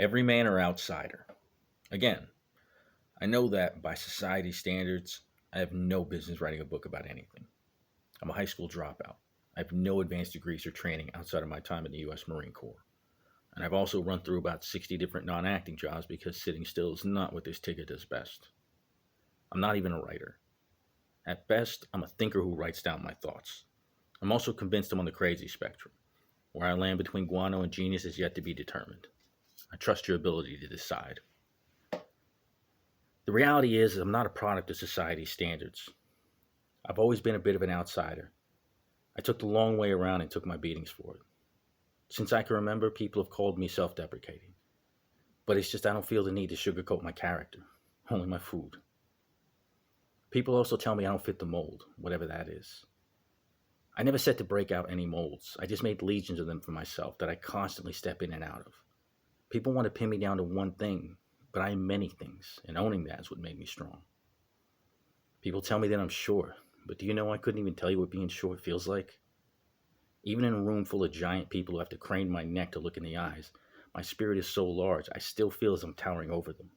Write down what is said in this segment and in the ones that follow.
Everyman or outsider. Again, I know that by society standards, I have no business writing a book about anything. I'm a high school dropout. I have no advanced degrees or training outside of my time in the U.S. Marine Corps. And I've also run through about 60 different non acting jobs because sitting still is not what this ticket does best. I'm not even a writer. At best, I'm a thinker who writes down my thoughts. I'm also convinced I'm on the crazy spectrum. Where I land between guano and genius is yet to be determined. I trust your ability to decide. The reality is, I'm not a product of society's standards. I've always been a bit of an outsider. I took the long way around and took my beatings for it. Since I can remember, people have called me self deprecating. But it's just I don't feel the need to sugarcoat my character, only my food. People also tell me I don't fit the mold, whatever that is. I never set to break out any molds. I just made legions of them for myself that I constantly step in and out of. People want to pin me down to one thing, but I am many things, and owning that is what made me strong. People tell me that I'm short, but do you know I couldn't even tell you what being short feels like? Even in a room full of giant people who have to crane my neck to look in the eyes, my spirit is so large I still feel as I'm towering over them.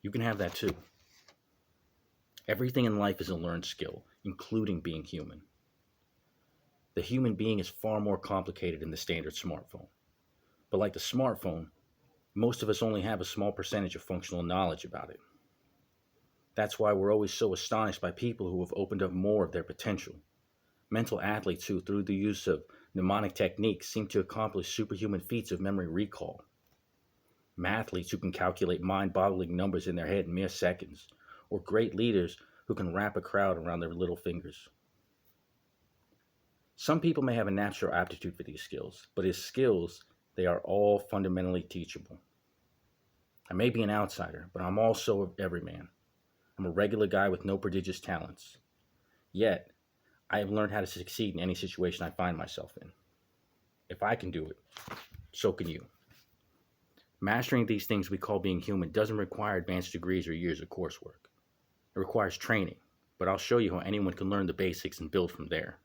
You can have that too. Everything in life is a learned skill, including being human. The human being is far more complicated than the standard smartphone. But like the smartphone, most of us only have a small percentage of functional knowledge about it. That's why we're always so astonished by people who have opened up more of their potential. Mental athletes who, through the use of mnemonic techniques, seem to accomplish superhuman feats of memory recall. Mathletes who can calculate mind-boggling numbers in their head in mere seconds. Or great leaders who can wrap a crowd around their little fingers. Some people may have a natural aptitude for these skills, but as skills, they are all fundamentally teachable. I may be an outsider, but I'm also an everyman. I'm a regular guy with no prodigious talents. Yet, I have learned how to succeed in any situation I find myself in. If I can do it, so can you. Mastering these things we call being human doesn't require advanced degrees or years of coursework. It requires training, but I'll show you how anyone can learn the basics and build from there.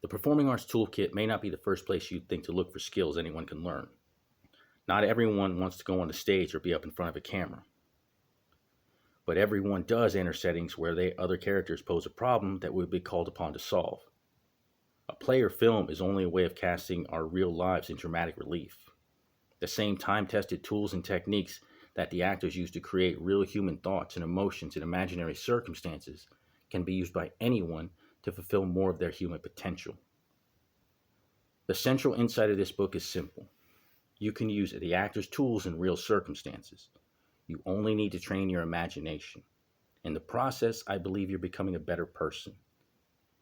The Performing Arts Toolkit may not be the first place you'd think to look for skills anyone can learn. Not everyone wants to go on the stage or be up in front of a camera. But everyone does enter settings where other characters pose a problem that we'll be called upon to solve. A play or film is only a way of casting our real lives in dramatic relief. The same time-tested tools and techniques that the actors use to create real human thoughts and emotions in imaginary circumstances can be used by anyone to fulfill more of their human potential. The central insight of this book is simple. You can use the actor's tools in real circumstances. You only need to train your imagination. In the process, I believe you're becoming a better person.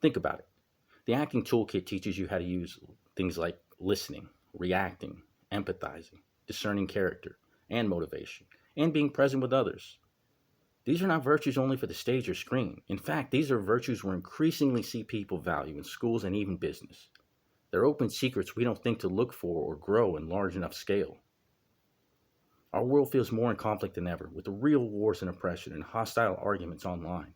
Think about it. The acting toolkit teaches you how to use things like listening, reacting, empathizing, discerning character, and motivation, and being present with others. These are not virtues only for the stage or screen. In fact, these are virtues we increasingly see people value in schools and even business. They're open secrets we don't think to look for or grow in large enough scale. Our world feels more in conflict than ever, with the real wars and oppression and hostile arguments online.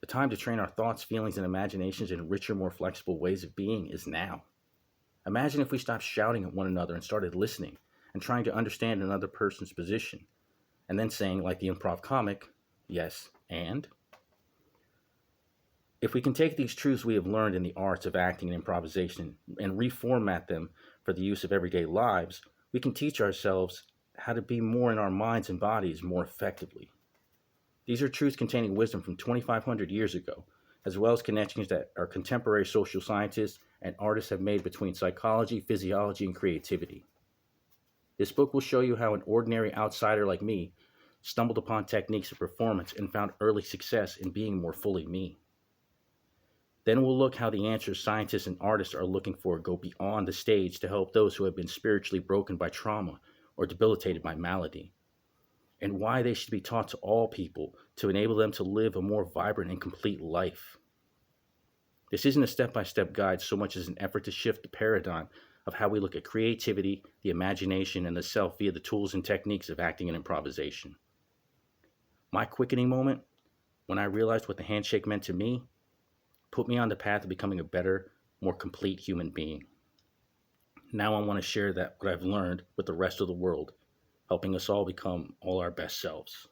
The time to train our thoughts, feelings, and imaginations in richer, more flexible ways of being is now. Imagine if we stopped shouting at one another and started listening and trying to understand another person's position, and then saying, like the improv comic, yes, and? If we can take these truths we have learned in the arts of acting and improvisation and reformat them for the use of everyday lives, we can teach ourselves how to be more in our minds and bodies more effectively. These are truths containing wisdom from 2,500 years ago, as well as connections that our contemporary social scientists and artists have made between psychology, physiology, and creativity. This book will show you how an ordinary outsider like me stumbled upon techniques of performance and found early success in being more fully me. Then we'll look how the answers scientists and artists are looking for go beyond the stage to help those who have been spiritually broken by trauma or debilitated by malady, and why they should be taught to all people to enable them to live a more vibrant and complete life. This isn't a step-by-step guide so much as an effort to shift the paradigm of how we look at creativity, the imagination, and the self via the tools and techniques of acting and improvisation. My quickening moment, when I realized what the handshake meant to me, put me on the path of becoming a better, more complete human being. Now I want to share that what I've learned with the rest of the world, helping us all become all our best selves.